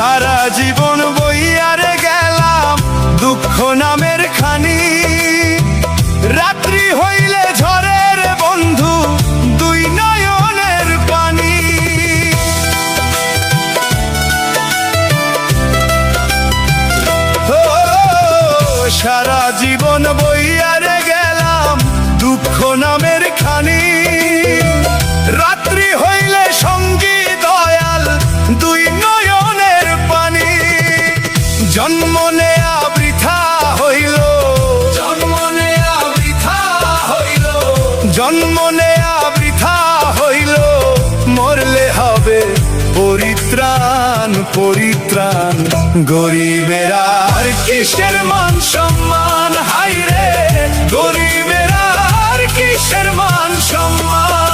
সারা জীবন বইয়ারে গেলাম দুঃখ নামের খানি, রাত্রি হইলে ঝরের বন্ধু দুই নয়নের পানি। ও সারা জীবন বইয়ারে গেলাম দুঃখ নামের খানি, রাত্রি হইলে সঙ্গী দয়াল দুই নয়নের পানি। জন্ম নেয়া বৃথা হইল, জন্ম নেয়া বৃথা হইল, জন্ম নেয়া বৃথা হইল, মরলে হবে পরিত্রাণ পরিত্রাণ। গরিবের আর কিসের মান সম্মান, হায়রে গরিবের আর কিসের মান সম্মান।